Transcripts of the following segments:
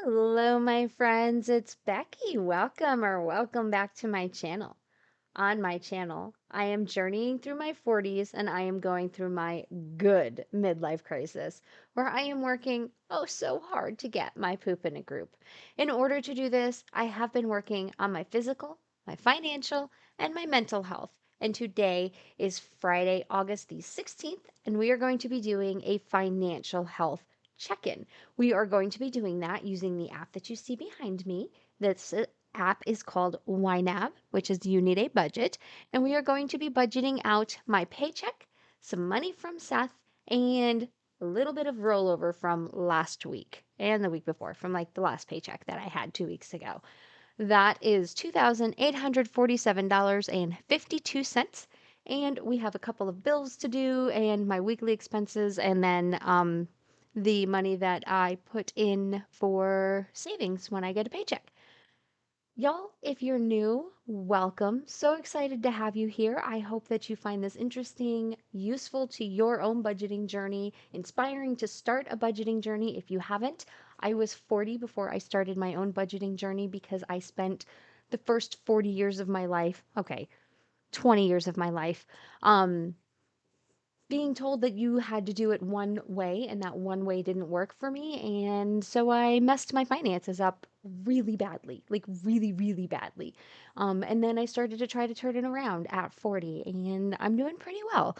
Hello, my friends. It's Becky. Welcome back to my channel. On my channel, I am journeying through my 40s and I am going through my good midlife crisis, where I am working so hard to get my poop in a group. In order to do this, I have been working on my physical, my financial, and my mental health. And today is Friday, August the 16th, and we are going to be doing a financial health check in. We are going to be doing that using the app that you see behind me. This app is called YNAB, which is You Need a Budget. And we are going to be budgeting out my paycheck, some money from Seth, and a little bit of rollover from last week and the week before, from like the last paycheck that I had 2 weeks ago. That is $2,847.52. And we have a couple of bills to do and my weekly expenses, and then the money that I put in for savings when I get a paycheck. Y'all, if you're new, welcome. So excited to have you here. I hope that you find this interesting, useful to your own budgeting journey, inspiring to start a budgeting journey if you haven't. I was 40 before I started my own budgeting journey because I spent the first 40 years of my life, okay, 20 years of my life, um, being told that you had to do it one way and that one way didn't work for me. And so I messed my finances up really badly, like really, really badly. And then I started to try to turn it around at 40 and I'm doing pretty well.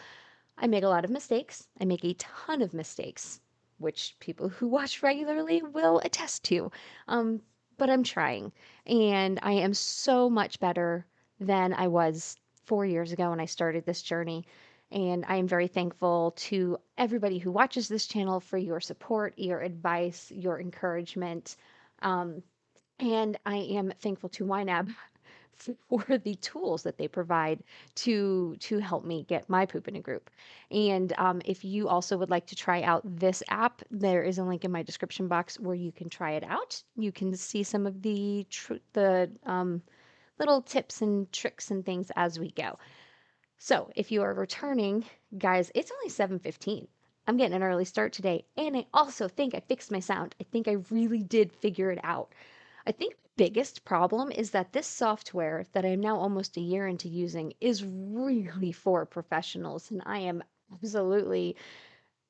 I make a lot of mistakes. I make a ton of mistakes, which people who watch regularly will attest to. But I'm trying and I am so much better than I was 4 years ago when I started this journey. And I am very thankful to everybody who watches this channel for your support, your advice, your encouragement. Um, and I am thankful to YNAB for the tools that they provide to help me get my poop in a group. And if you also would like to try out this app, there is a link in my description box where you can try it out. You can see some of the little tips and tricks and things as we go. So if you are returning, guys, it's only 7:15. I'm getting an early start today, and I also think I fixed my sound. I think I really did figure it out. I think the biggest problem is that this software that I'm now almost a year into using is really for professionals, and I am absolutely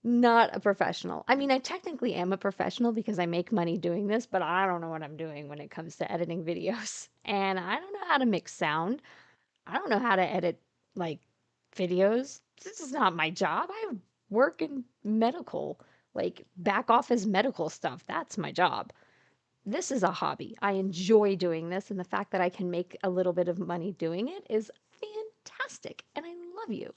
not a professional. I mean, I technically am a professional because I make money doing this, but I don't know what I'm doing when it comes to editing videos. And I don't know how to mix sound. I don't know how to edit like videos. This is not my job. I work in medical, like back office medical stuff. That's my job. This is a hobby. I enjoy doing this, and the fact that I can make a little bit of money doing it is fantastic. And I love you,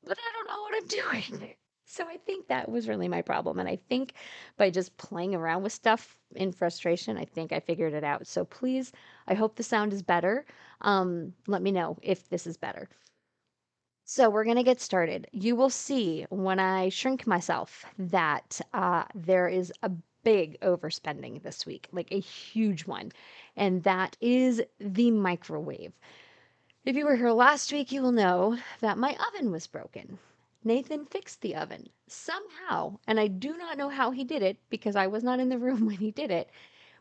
but I don't know what I'm doing. So I think that was really my problem. And I think by just playing around with stuff in frustration, I think I figured it out. So please, I hope the sound is better. Let me know if this is better. So we're going to get started. You will see when I shrink myself that there is a big overspending this week, like a huge one. And that is the microwave. If you were here last week, you will know that my oven was broken. Nathan fixed the oven somehow, and I do not know how he did it because I was not in the room when he did it.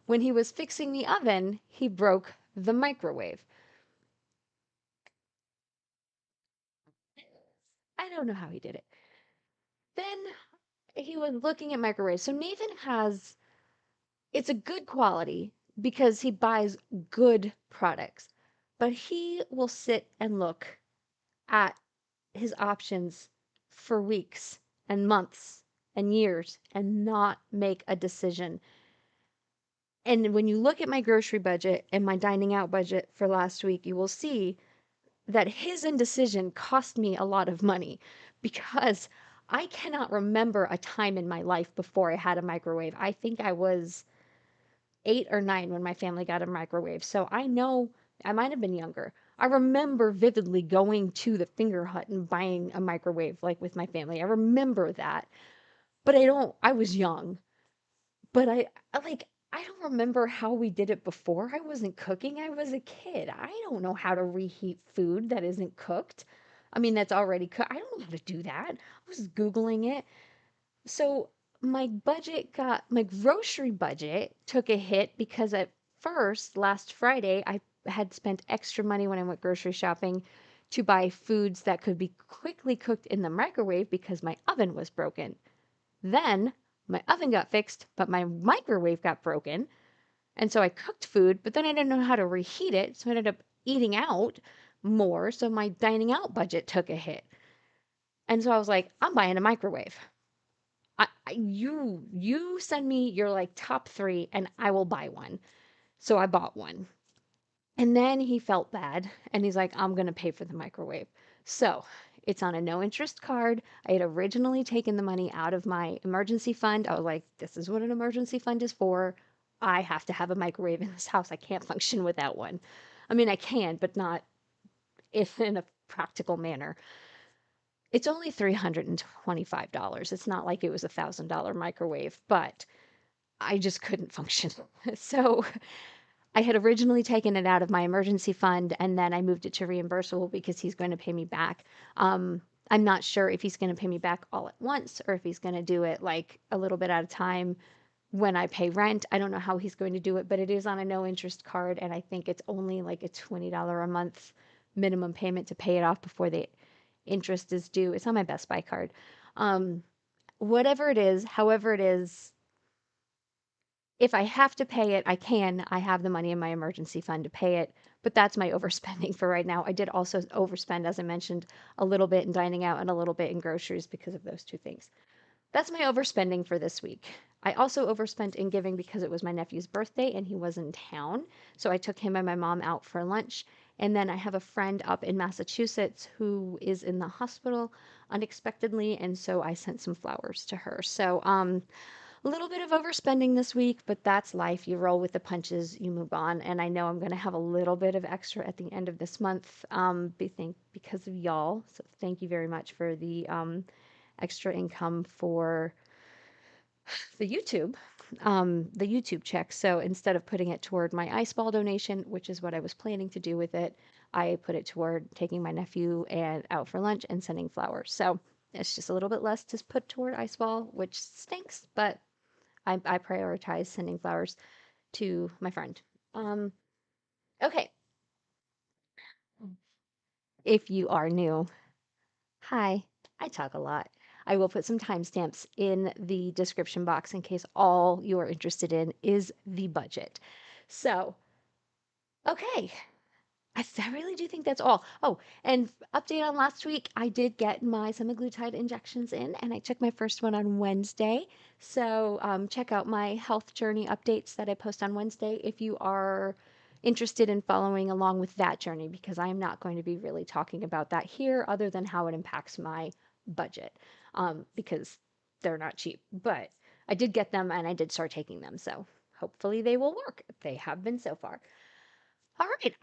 When he was fixing the oven, he broke the microwave. I don't know how he did it. Then he was looking at microwaves. So Nathan has, it's a good quality because he buys good products, but he will sit and look at his options for weeks and months and years and not make a decision. And when you look at my grocery budget and my dining out budget for last week, you will see that his indecision cost me a lot of money because I cannot remember a time in my life before I had a microwave. I think I was 8 or 9 when my family got a microwave. So I know I might have been younger. I remember vividly going to the Finger Hut and buying a microwave like with my family. I remember that. But I was young. But I don't remember how we did it before. I wasn't cooking. I was a kid. I don't know how to reheat food that isn't cooked. I mean, that's already cooked. I don't know how to do that. I was Googling it. So my grocery budget took a hit because at first, last Friday, I had spent extra money when I went grocery shopping to buy foods that could be quickly cooked in the microwave because my oven was broken. Then my oven got fixed, but my microwave got broken. And so I cooked food, but then I didn't know how to reheat it. So I ended up eating out more. So my dining out budget took a hit. And so I was like, I'm buying a microwave. You send me your like top three and I will buy one. So I bought one. And then he felt bad and he's like, I'm going to pay for the microwave. So it's on a no interest card. I had originally taken the money out of my emergency fund. I was like, this is what an emergency fund is for. I have to have a microwave in this house. I can't function without one. I mean, I can, but not if in a practical manner. It's only $325. It's not like it was $1,000 microwave, but I just couldn't function. So I had originally taken it out of my emergency fund and then I moved it to reimbursable because he's going to pay me back. I'm not sure if he's going to pay me back all at once or if he's going to do it like a little bit at a time when I pay rent. I don't know how he's going to do it, but it is on a no interest card and I think it's only like a $20 a month minimum payment to pay it off before the interest is due. It's on my Best Buy card. Um, Whatever it is, however it is, if I have to pay it, I can. I have the money in my emergency fund to pay it, but that's my overspending for right now. I did also overspend, as I mentioned, a little bit in dining out and a little bit in groceries because of those two things. That's my overspending for this week. I also overspent in giving because it was my nephew's birthday and he was in town. So I took him and my mom out for lunch. And then I have a friend up in Massachusetts who is in the hospital unexpectedly. And so I sent some flowers to her. So, a little bit of overspending this week, but that's life. You roll with the punches, you move on. And I know I'm going to have a little bit of extra at the end of this month, because of y'all. So thank you very much for the extra income for the YouTube check. So instead of putting it toward my ice ball donation, which is what I was planning to do with it, I put it toward taking my nephew and out for lunch and sending flowers. So it's just a little bit less to put toward ice ball, which stinks, but I prioritize sending flowers to my friend. Um, okay. If you are new, hi, I talk a lot. I will put some timestamps in the description box in case all you are interested in is the budget. So, okay, I really do think that's all. Oh, and update on last week, I did get my semaglutide injections in, and I took my first one on Wednesday. So check out my health journey updates that I post on Wednesday if you are interested in following along with that journey, because I'm not going to be really talking about that here other than how it impacts my budget, because they're not cheap. But I did get them and I did start taking them. So hopefully they will work. They have been so far. All right,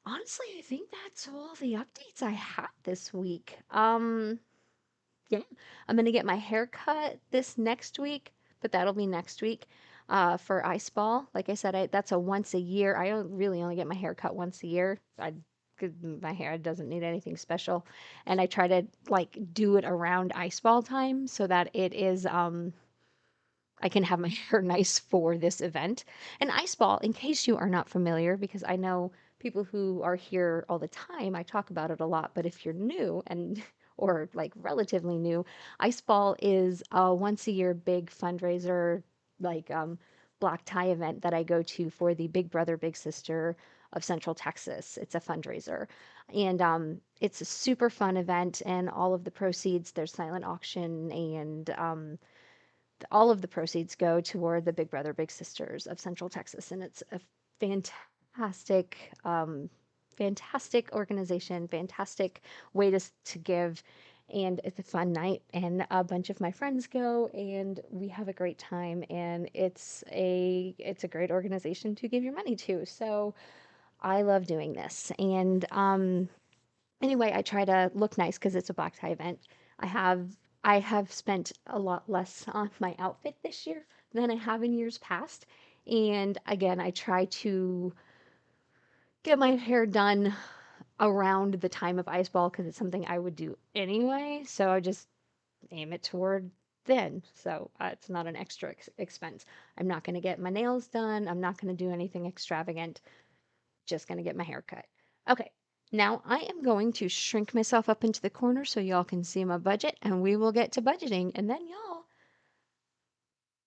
honestly, I think that's all the updates I have this week. Yeah, I'm gonna get my hair cut this next week, but that'll be next week. For ice ball, like I said, that's a once a year. I don't really only get my hair cut once a year. My hair doesn't need anything special, and I try to like do it around ice ball time so that it is I can have my hair nice for this event. An ice ball, in case you are not familiar, because I know people who are here all the time, I talk about it a lot, but if you're new and or like relatively new, ice ball is a once a year big fundraiser, like black tie event that I go to for the Big Brother Big Sister of Central Texas. It's a fundraiser. And it's a super fun event, and all of the proceeds, there's silent auction, and all of the proceeds go toward the Big Brother Big Sisters of Central Texas, and it's a fantastic, fantastic organization, fantastic way to give. And it's a fun night, and a bunch of my friends go, and we have a great time. And it's a great organization to give your money to. So I love doing this. And anyway, I try to look nice because it's a black tie event. I have I have spent a lot less on my outfit this year than I have in years past. And again, I try to get my hair done around the time of ice ball because it's something I would do anyway. So I just aim it toward then, so it's not an extra expense. I'm not going to get my nails done. I'm not going to do anything extravagant. Just going to get my hair cut. Okay, now I am going to shrink myself up into the corner so y'all can see my budget, and we will get to budgeting. And then y'all,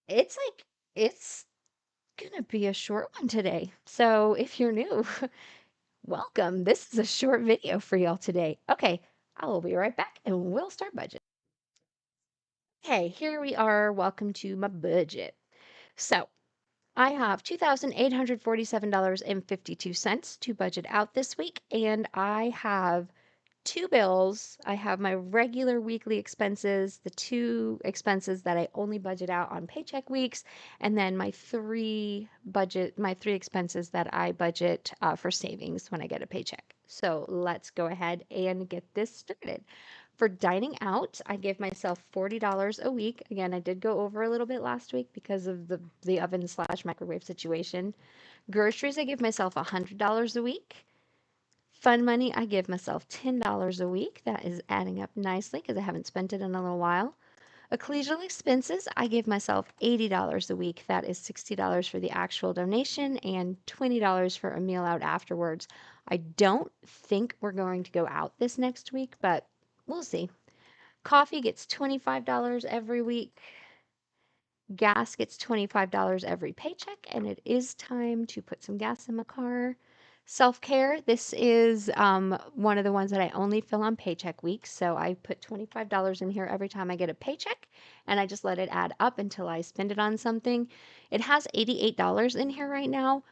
it's like it's gonna be a short one today. So if you're new, welcome. This is a short video for y'all today. Okay, I will be right back and we'll start budget. Okay, here we are. Welcome to my budget. So I have $2,847.52 to budget out this week, and I have two bills. I have my regular weekly expenses, the two expenses that I only budget out on paycheck weeks, and then my three expenses that I budget for savings when I get a paycheck. So let's go ahead and get this started. For dining out, I give myself $40 a week. Again, I did go over a little bit last week because of the oven slash microwave situation. Groceries, I give myself $100 a week. Fun money, I give myself $10 a week. That is adding up nicely because I haven't spent it in a little while. Ecclesial expenses, I give myself $80 a week. That is $60 for the actual donation and $20 for a meal out afterwards. I don't think we're going to go out this next week, but we'll see. Coffee gets $25 every week. Gas gets $25 every paycheck, and it is time to put some gas in my car. Self-care, this is one of the ones that I only fill on paycheck weeks. So I put $25 in here every time I get a paycheck, and I just let it add up until I spend it on something. It has $88 in here right now.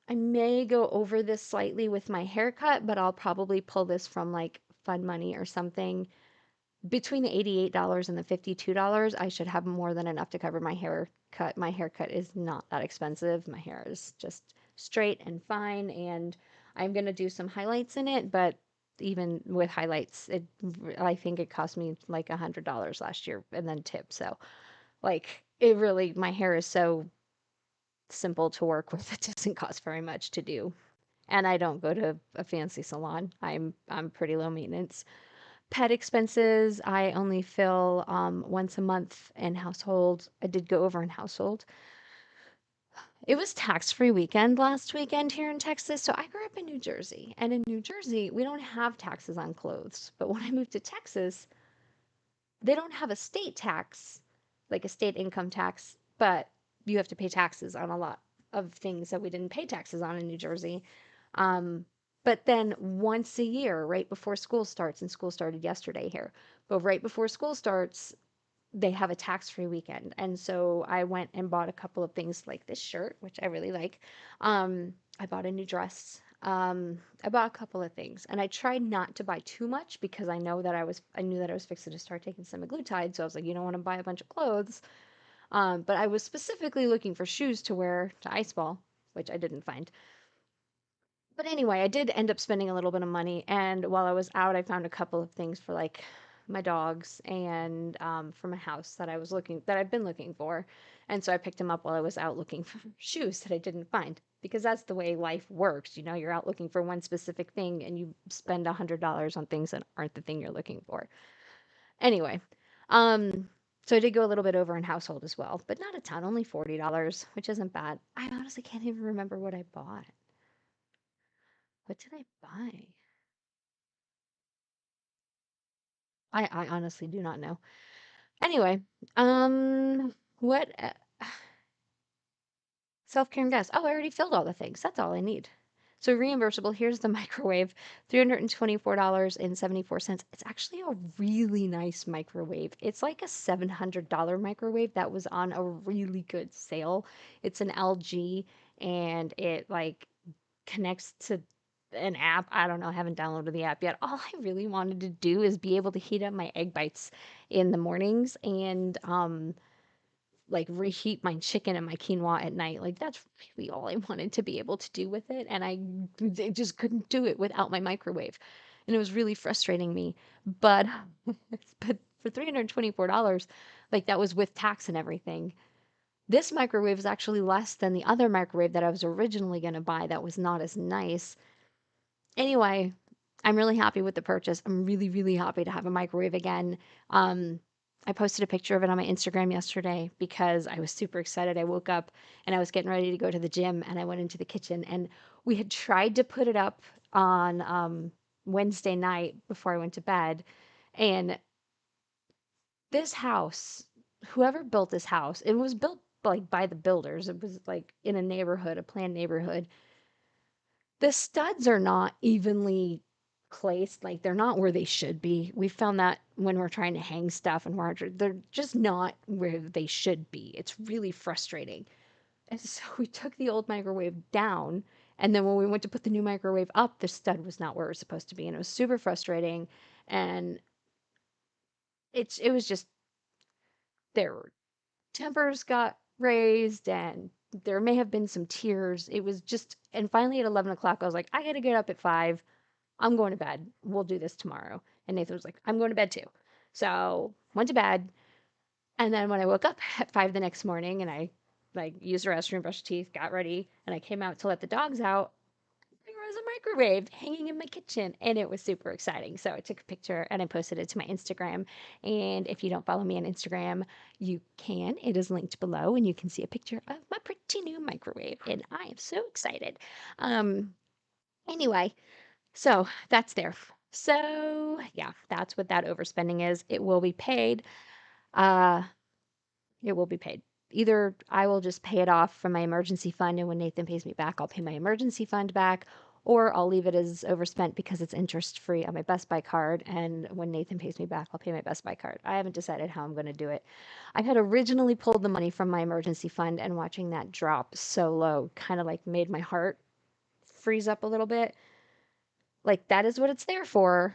I may go over this slightly with my haircut, but I'll probably pull this from like Fun Money or something. Between the $88 and the $52, I should have more than enough to cover my haircut. My haircut is not that expensive. My hair is just straight and fine, and I'm gonna do some highlights in it, but even with highlights, I think it cost me like $100 last year and then tip. So like it really, my hair is so simple to work with. It doesn't cost very much to do. And I don't go to a fancy salon. I'm pretty low maintenance. Pet expenses, I only fill once a month in household. I did go over in household. It was tax-free weekend last weekend here in Texas. So I grew up in New Jersey. And in New Jersey, we don't have taxes on clothes. But when I moved to Texas, they don't have a state tax, like a state income tax, but you have to pay taxes on a lot of things that we didn't pay taxes on in New Jersey. Um, but then once a year, right before school starts, and school started yesterday here, but right before school starts, they have a tax-free weekend. And so I went and bought a couple of things like this shirt, which I really like. I bought a new dress. I bought a couple of things, and I tried not to buy too much because I knew that I was fixing to start taking semaglutide. So I was like, you don't want to buy a bunch of clothes. But I was specifically looking for shoes to wear to ice ball, which I didn't find. But anyway, I did end up spending a little bit of money, and while I was out, I found a couple of things for like my dogs and for my house that I've been looking for. And so I picked them up while I was out looking for shoes that I didn't find because that's the way life works. You know, you're out looking for one specific thing and you spend $100 on things that aren't the thing you're looking for. Anyway, so I did go a little bit over in household as well, but not a ton, only $40, which isn't bad. I honestly can't even remember what I bought. What did I buy? I honestly do not know. Anyway, what self-care and gas? Oh, I already filled all the things. That's all I need. So reimbursable, here's the microwave, $324.74. It's actually a really nice microwave. It's like a $700 microwave that was on a really good sale. It's an LG and it like connects to an app. I don't know, I haven't downloaded the app yet. All I really wanted to do is be able to heat up my egg bites in the mornings and like reheat my chicken and my quinoa at night. Like that's really all I wanted to be able to do with it. And I just couldn't do it without my microwave. And it was really frustrating me. But but for $324, like that was with tax and everything. This microwave is actually less than the other microwave that I was originally going to buy that was not as nice. Anyway, I'm really happy with the purchase. I'm really, really happy to have a microwave again. Um, I posted a picture of it on my Instagram yesterday because I was super excited. I woke up and I was getting ready to go to the gym and I went into the kitchen and we had tried to put it up on Wednesday night before I went to bed. And this house, whoever built this house, it was built like by the builders. It was like in a neighborhood, a planned neighborhood. The studs are not evenly placed, like, they're not where they should be. We found that when we're trying to hang stuff and they're just not where they should be. It's really frustrating. And so we took the old microwave down, and then when we went to put the new microwave up, the stud was not where it was supposed to be, and it was super frustrating, and it was just their tempers got raised, and there may have been some tears. It was just and finally at 11 o'clock, I was like, "I gotta get up at 5. I'm going to bed. We'll do this tomorrow." And Nathan was like, "I'm going to bed too." So went to bed. And then when I woke up at 5 the next morning and I like used the restroom, brushed teeth, got ready, and I came out to let the dogs out, there was a microwave hanging in my kitchen and it was super exciting. So I took a picture and I posted it to my Instagram. And if you don't follow me on Instagram, you can. It is linked below and you can see a picture of my pretty new microwave. And I am so excited. Um, anyway, so that's there. So yeah, that's what that overspending is. It will be paid. Uh, it will be paid. Either I will just pay it off from my emergency fund, and when Nathan pays me back, I'll pay my emergency fund back, or I'll leave it as overspent because it's interest free on my Best Buy card. And when Nathan pays me back, I'll pay my Best Buy card. I haven't decided how I'm going to do it. I had originally pulled the money from my emergency fund, and watching that drop so low kind of like made my heart freeze up a little bit. Like, that is what it's there for.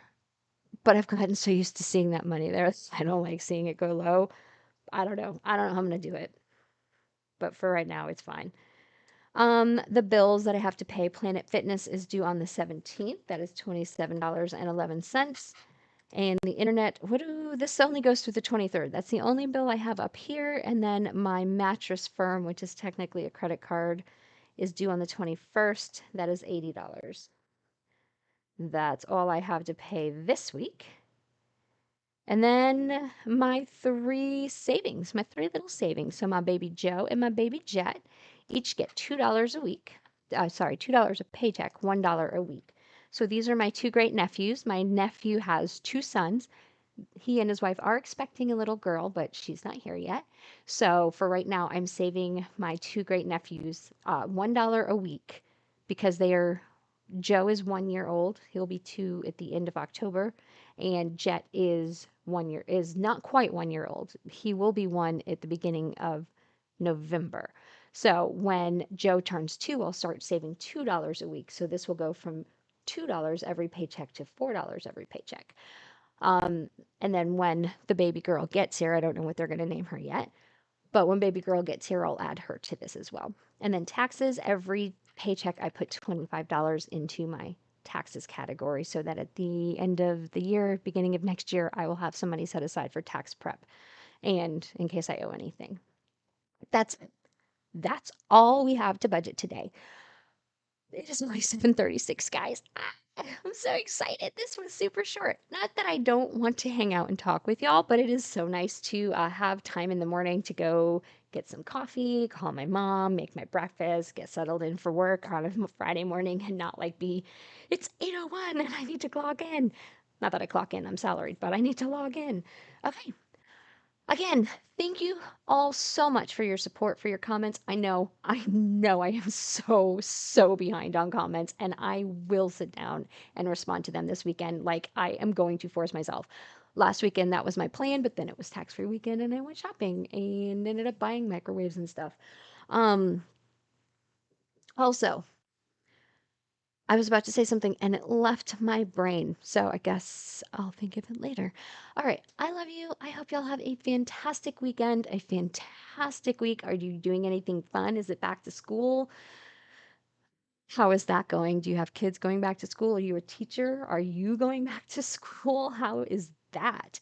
But I've gotten so used to seeing that money there. I don't like seeing it go low. I don't know. I don't know how I'm gonna do it. But for right now, it's fine. The bills that I have to pay, Planet Fitness is due on the 17th. That is $27.11. And the internet, this only goes through the 23rd. That's the only bill I have up here. And then my mattress firm, which is technically a credit card, is due on the 21st. That is $80. That's all I have to pay this week. And then my three little savings. So my baby Joe and my baby Jet each get $2 a week. Sorry, $2 a paycheck, $1 a week. So these are my two great nephews. My nephew has two sons. He and his wife are expecting a little girl, but she's not here yet. So for right now, I'm saving my two great nephews $1 a week because they are Joe is 1 year old. He'll be two at the end of October. And Jet is not quite 1 year old. He will be one at the beginning of November. So when Joe turns two, I'll start saving $2 a week. So this will go from $2 every paycheck to $4 every paycheck. Um, and then when the baby girl gets here, I don't know what they're going to name her yet, but when baby girl gets here, I'll add her to this as well. And then taxes, every paycheck, I put $25 into my taxes category so that at the end of the year, beginning of next year, I will have some money set aside for tax prep and in case I owe anything. That's that's all we have to budget today. It is only 7:36, guys. I'm so excited. This was super short. Not that I don't want to hang out and talk with y'all, but it is so nice to have time in the morning to go get some coffee, call my mom, make my breakfast, get settled in for work on a Friday morning and not like it's 8:01 and I need to log in. Not that I clock in, I'm salaried, but I need to log in. Okay, again, thank you all so much for your support, for your comments. I know I am so behind on comments, and I will sit down and respond to them this weekend. Like, I am going to force myself. Last weekend, that was my plan, but then it was tax-free weekend, and I went shopping and ended up buying microwaves and stuff. Um, also, I was about to say something and it left my brain. So I guess I'll think of it later. All right. I love you. I hope y'all have a fantastic weekend, a fantastic week. Are you doing anything fun? Is it back to school? How is that going? Do you have kids going back to school? Are you a teacher? Are you going back to school? How is that?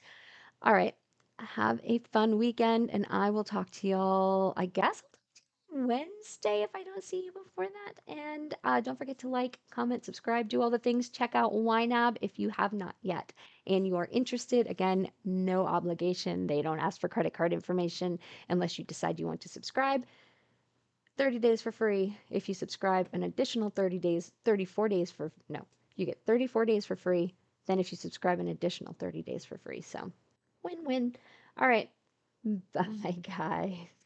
All right. Have a fun weekend and I will talk to y'all, I guess, Wednesday if I don't see you before that. And don't forget to like, comment, subscribe, do all the things. Check out YNAB if you have not yet and you are interested. Again, no obligation. They don't ask for credit card information unless you decide you want to subscribe. 30 days for free. If you subscribe, an additional 30 days, 34 days for, no, you get 34 days for free. Then if you subscribe, an additional 30 days for free. So win win. All right. Bye, guys.